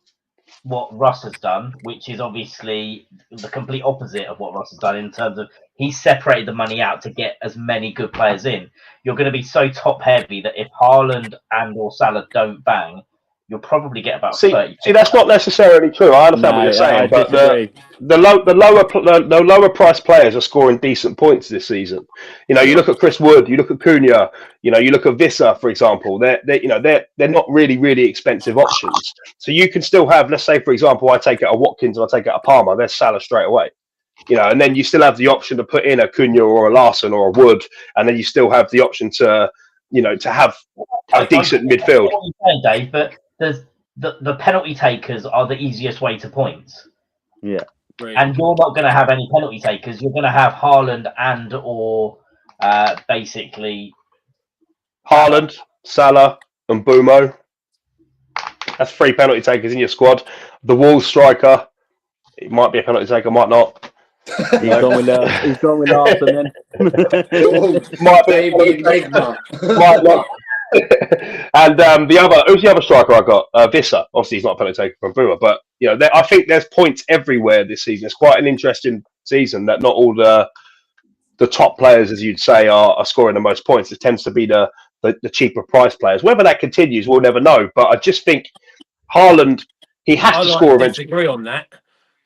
what Russ has done, which is obviously the complete opposite of what Russ has done in terms of he's separated the money out to get as many good players in. You're going to be so top heavy that if Haaland and or Salah don't bang, you'll probably get about 30. See, that's not necessarily true. I understand what you're saying, but the lower price players are scoring decent points this season. You look at Chris Wood, you look at Cunha, you look at Visser, for example. They're not really expensive options. So you can still have, let's say, for example, I take out a Watkins and I take out a Palmer. There's Salah straight away. And then you still have the option to put in a Cunha or a Larson or a Wood, and then you still have the option to have a decent midfield. I what you're saying, Dave, but the penalty takers are the easiest way to points. Yeah. And you're not going to have any penalty takers. You're going to have Haaland and or basically Haaland, Salah, and Bumo. That's 3 penalty takers in your squad. The Wolves striker, it might be a penalty taker, might not. He's gone with Larson then. Might be a David penalty taker, Enigma. might not. And who's the other striker I got? Visser. Obviously, he's not a penalty taker from Boomer, but I think there's points everywhere this season. It's quite an interesting season that not all the top players, as you'd say, are scoring the most points. It tends to be the cheaper price players. Whether that continues, we'll never know. But I just think Haaland, he has to score I eventually. disagree on that.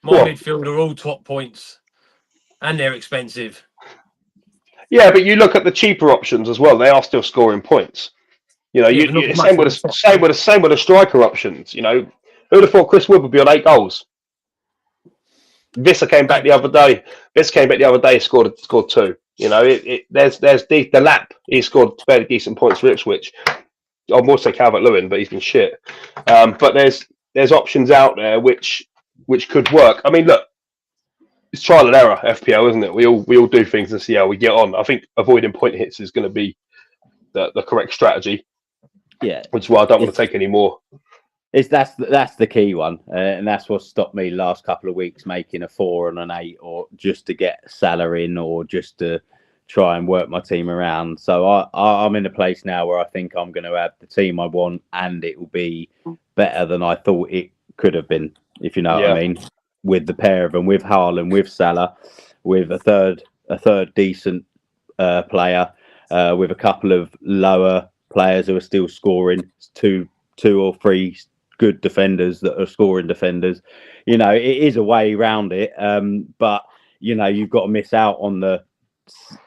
My midfield are all top points, and they're expensive. Yeah, but you look at the cheaper options as well; they are still scoring points. Same with the striker options. Who'd have thought Chris Wood would be on 8 goals? Visser came back the other day. Scored 2. There's the Lap. He scored fairly decent points for Ipswich. I will say Calvert-Lewin, but he's been shit. But there's options out there which could work. I mean, look, it's trial and error, FPL, isn't it? We all do things and see how we get on. I think avoiding point hits is going to be the correct strategy. Yeah, which is why I don't want to take any more. That's the key one, and that's what stopped me last couple of weeks making a 4 and an 8, or just to get Salah in, or just to try and work my team around. So I'm in a place now where I think I'm going to have the team I want, and it will be better than I thought it could have been, if you know what I mean. With the pair of them, with Haaland, with Salah, with a third decent player, with a couple of lower players who are still scoring, two or three good defenders that are scoring defenders. It is a way around it, but you've got to miss out on the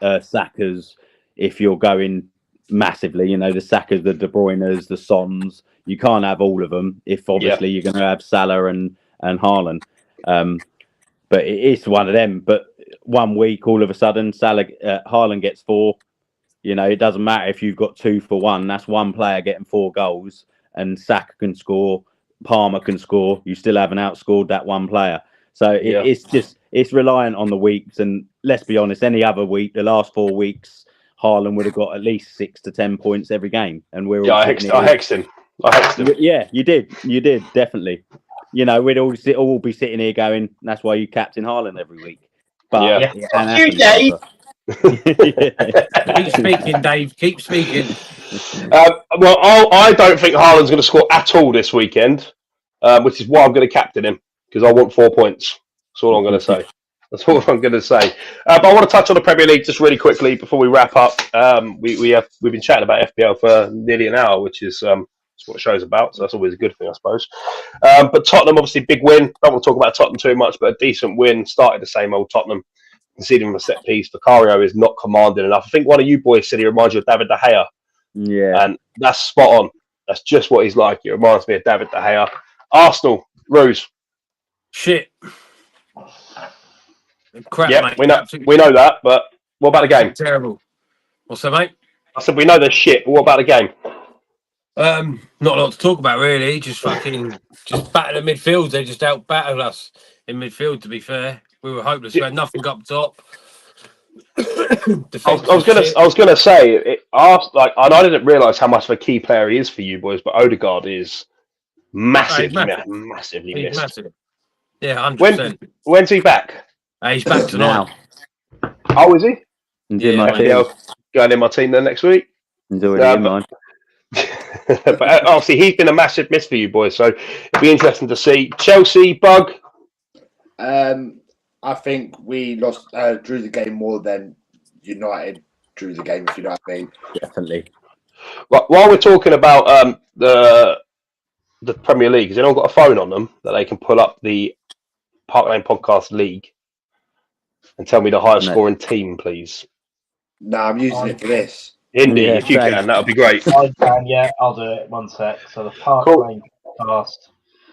Sakas if you're going massively. The Sakas, the De Bruynes, the Sons. You can't have all of them if obviously you're going to have Salah and Haaland. But it's one of them. But 1 week, all of a sudden, Haaland gets 4. It doesn't matter if you've got 2 for 1. That's one player getting 4 goals, and Saka can score, Palmer can score. You still haven't outscored that one player. So it's reliant on the weeks. And let's be honest, any other week, the last 4 weeks, Haaland would have got at least 6 to 10 points every game. And we're all I hexed him. Yeah, you did, definitely. We'd all be sitting here going, that's why you captain Haaland every week. But you, Dave. Keep speaking, Dave. Keep speaking. Well, I don't think Haaland's going to score at all this weekend, which is why I'm going to captain him, because I want 4 points. That's all I'm going to say. But I want to touch on the Premier League just really quickly before we wrap up. We've been chatting about FPL for nearly an hour, which is what the show's about. So that's always a good thing, I suppose. But Tottenham, obviously, big win. Don't want to talk about Tottenham too much, but a decent win. Started the same old Tottenham. Conceding from a set piece. Vicario is not commanding enough. I think one of you boys said he reminds you of David De Gea. Yeah. And that's spot on. That's just what he's like. He reminds me of David De Gea. Arsenal, Ruse. Shit. Crap, yeah, mate. We know that, but what about the game? Terrible. What's that, mate? I said we know they're shit, but what about the game? Not a lot to talk about, really. Just battling the midfield. They just out-battled us in midfield, to be fair. We were hopeless. We had nothing up top. I was gonna say, I didn't realise how much of a key player he is for you boys, but Odegaard is massively missed. Massive. Yeah, 100%. When's he back? He's back tonight. Oh, is he? Enjoy my team. Going in my team then next week. Enjoy mine. But obviously, he's been a massive miss for you boys, so it'll be interesting to see. Chelsea, Bug. I think we drew the game more than United drew the game, if you know what I mean. Definitely. While we're talking about the Premier League, has anyone got a phone on them that they can pull up the Park Lane Podcast League and tell me the highest scoring team, please? No, I'm using it for this. Indeed, if you can, that would be great. I can, yeah, I'll do it. 1 sec. So the Park Lane Podcast.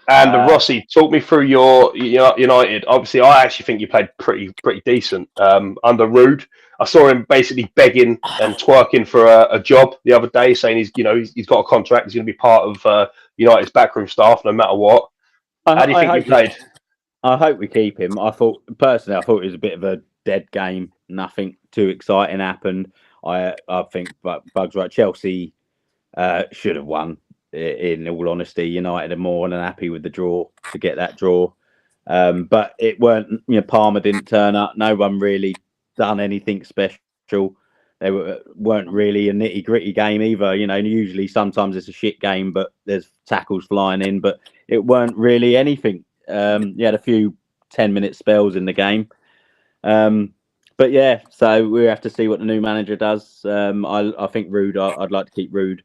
And Rossi, talk me through your United. Obviously, I actually think you played pretty decent under Rude. I saw him basically begging and twerking for a job the other day, saying he's got a contract. He's going to be part of United's backroom staff no matter what. How do you think you played? I hope we keep him. I thought it was a bit of a dead game. Nothing too exciting happened. I think Bug's right. Chelsea should have won. In all honesty, United are more than happy with the draw to get that draw. But it weren't. Palmer didn't turn up. No one really done anything special. They weren't really a nitty gritty game either. Usually sometimes it's a shit game, but there's tackles flying in. But it weren't really anything. You had a few 10-minute spells in the game. But yeah, so we have to see what the new manager does. I think Rude. I'd like to keep Rude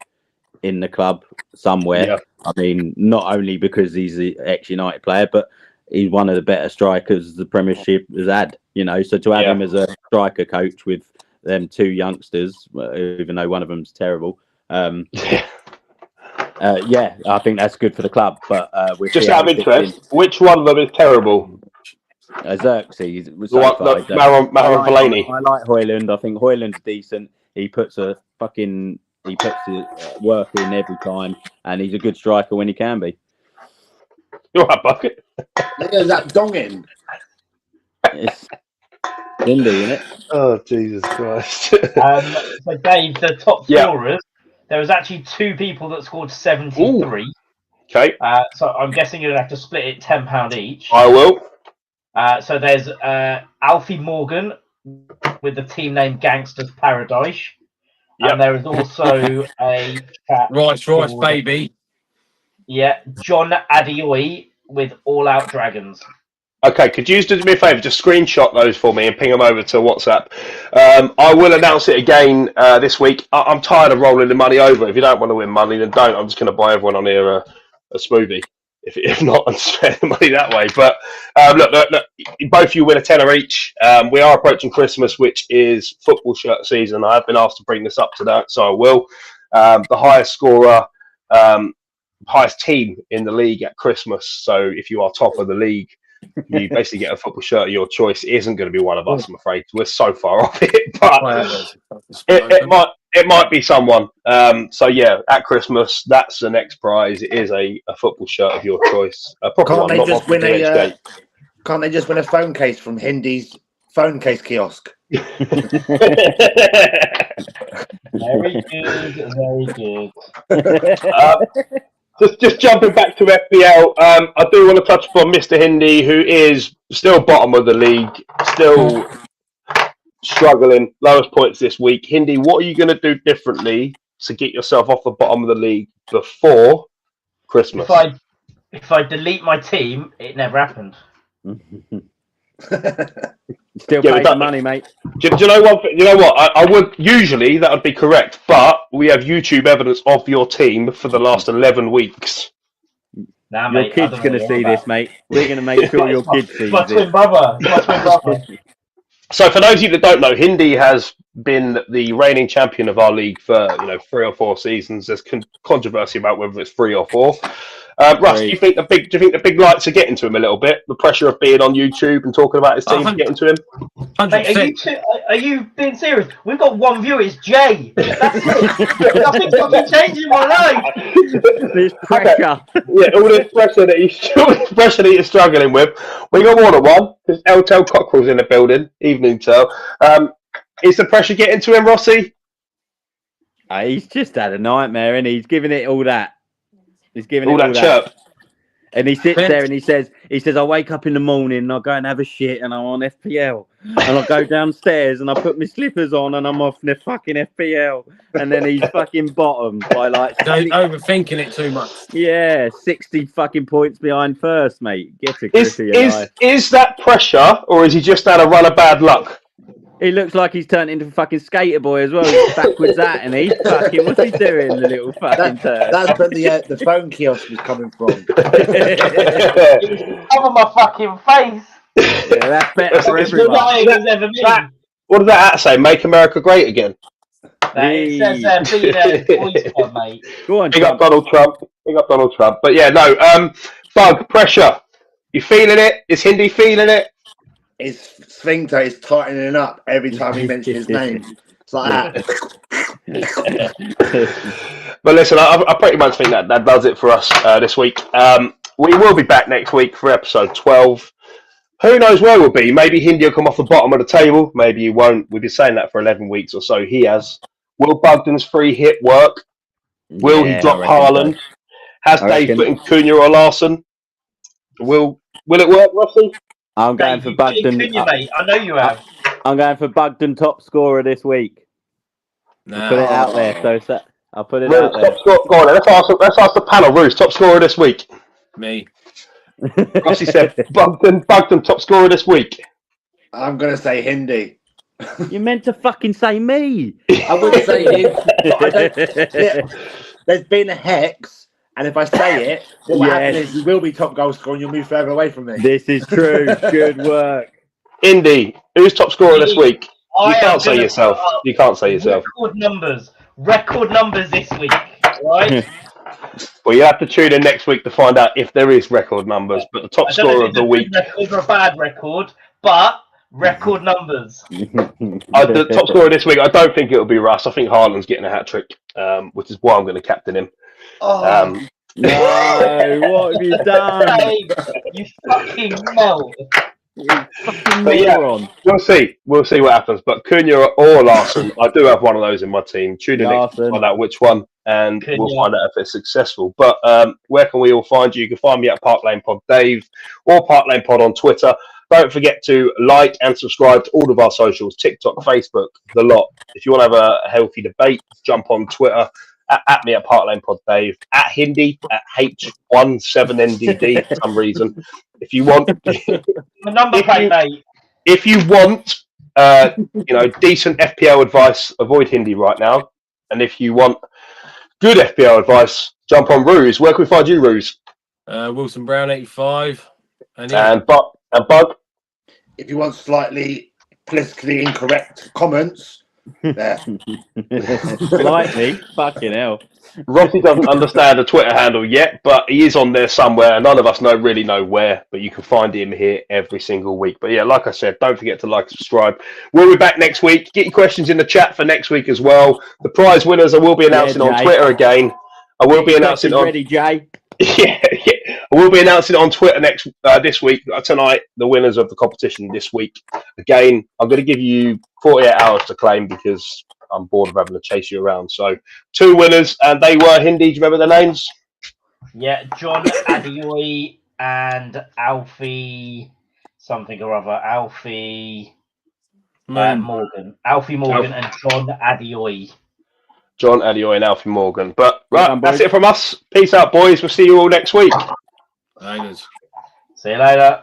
in the club somewhere. Yeah. I mean, not only because he's the ex-United player, but he's one of the better strikers the Premiership has had. So to have him as a striker coach with them two youngsters, even though one of them's terrible. I think that's good for the club. But just out of interest, which one of them is terrible? Xerxes. Marouane Fellaini. I like Højlund. I think Højlund's decent. He puts his work in every time, and he's a good striker when he can be. You're right, Bucket. Look at that donging. It's windy, isn't it? Oh, Jesus Christ. So, Dave, the top scorers, there was actually 2 people that scored 73. Ooh. Okay. So I'm guessing you'd have to split it £10 each. I will. So there's Alfie Morgan with the team name Gangsters Paradise. Yep. And there is also a chap Rice, baby. Yeah, John Adeoye with All Out Dragons. Okay, could you do me a favour? Just screenshot those for me and ping them over to WhatsApp. I will announce it again this week. I'm tired of rolling the money over. If you don't want to win money, then don't. I'm just going to buy everyone on here a smoothie. If not, and spend the money that way. But look, both of you win a tenner each. We are approaching Christmas, which is football shirt season. I have been asked to bring this up to that, so I will. The highest scorer, highest team in the league at Christmas. So if you are top of the league, you basically get a football shirt of your choice. It isn't going to be one of us, I'm afraid. We're so far off it, but it might be someone. So yeah, at Christmas, that's the next prize. It is a football shirt of your choice. Can't they just win a phone case from Hindy's phone case kiosk? Very good, very good. Just jumping back to FPL, I do want to touch upon Mr. Hindi, who is still bottom of the league, still struggling, lowest points this week. Hindi, what are you going to do differently to get yourself off the bottom of the league before Christmas? If I delete my team, it never happened. Still pay the money, mate. Do you know one thing? You know what? I would usually that would be correct, but we have YouTube evidence of your team for the last 11 weeks. Nah, your mate, kid's going to see this, mate. We're going to make sure your kid sees my twin brother. My twin brother. So, for those of you that don't know, Hindi has been the reigning champion of our league for 3 or 4 seasons. There's controversy about whether it's 3 or 4. Russ, do you think the big lights are getting to him a little bit? The pressure of being on YouTube and talking about his team getting to him? 100%. Are you being serious? We've got one viewer. It's Jay. That's it. Nothing's got to change in my life. This pressure. Yeah, all this pressure that he's struggling with. We got more than one because Eltel Cockrell's in the building. Evening, Tel. Is the pressure getting to him, Rossi? He's just had a nightmare, and he's giving it all that. He's giving all it all that that. chirp. And he sits there and he says, I wake up in the morning and I go and have a shit and I'm on FPL. And I go downstairs and I put my slippers on and I'm off the fucking FPL. And then he's fucking bottom by like... overthinking it too much. Yeah, 60 fucking points behind first, mate. Get a grip of your life. Is that pressure or is he just had a run of bad luck? He looks like he's turned into a fucking skater boy as well. He's backwards at and he's fucking... What's he doing, the little fucking turd? That's where the phone kiosk was coming from. Cover my fucking face. Yeah, that's better for everyone. What does that say? Make America great again? It says be there, boys club, mate. Go on, Big up Donald Trump. Big up Donald Trump. But yeah, no. Bug, pressure. You feeling it? Is Hindi feeling it? His sphincter is tightening up every time he mentions his name. It's like that. But listen, I pretty much think that does it for us this week. We will be back next week for episode 12. Who knows where we'll be? Maybe Hindi will come off the bottom of the table. Maybe he won't. We've been saying that for 11 weeks or so. He has. Will Bugden's free hit work? Will he drop I reckon Haaland? so. Has I Dave reckon- put in Cunha or Larson? Will it work, Rossi? I'm going Dave, for you put in Bugden. Cunha, mate. I know you have. I'm going for Bugden top scorer this week. Nah. Put it out there. So I'll put it Roos, out there. top scorer. Go on, then. Let's ask the panel. Roos, top scorer this week. Me. Rossi said Bugden top scorer this week. I'm going to say Hindi. You meant to fucking say me. I would say him, but I don't. Yeah, there's been a hex, and if I say it, what will happen Yes. is you will be top goal scorer and you'll move further away from me. This is true. Good work. Indy, who's top scorer this week? You I am can't say gonna yourself. put up You can't say yourself. Record numbers this week, right? Well, you have to tune in next week to find out if there is record numbers. But the top I don't know scorer if of the it's a week, good record or a bad record, but record numbers. the top scorer this week, I don't think it'll be Russ. I think Haaland's getting a hat trick, which is why I'm going to captain him. Oh, No, what have you done? Dave, you fucking melt. You fucking But yeah. moron. We'll see what happens. But Cunha or Larson, I do have one of those in my team. Tune in next week to find out which one, and we'll find out if it's successful. But where can we all find you? You can find me at Park Lane Pod Dave or Park Lane Pod on Twitter. Don't forget to like and subscribe to all of our socials, TikTok, Facebook, the lot. If you want to have a healthy debate, jump on Twitter at me at Park Lane Pod Dave, at Hindi at H17NDD for some reason. If you want, The number plate, mate. if you want, decent FPL advice, avoid Hindi right now. And if you want good FPL advice, jump on Ruse. Where can we find you, Ruse? Wilson Brown 85. And Bug. if you want slightly politically incorrect comments, there. Slightly. Fucking hell. Rossi doesn't understand the Twitter handle yet, but he is on there somewhere. None of us really know where, but you can find him here every single week. But yeah, like I said, don't forget to like and subscribe. We'll be back next week. Get your questions in the chat for next week as well. The prize winners I will be announcing on Twitter again. I will be announcing on. Ready, Jay. Yeah. I will be announcing on Twitter this week, tonight, the winners of the competition this week. Again, I'm going to give you 48 hours to claim because I'm bored of having to chase you around. So, 2 winners, and they were Hindi. Do you remember their names? Yeah, John Adioy and Alfie something or other. Alfie Morgan. Alfie Morgan and John Adioy. John Adioy and Alfie Morgan. But Well, that's it from us. Peace out, boys. We'll see you all next week. Hangers. See you later.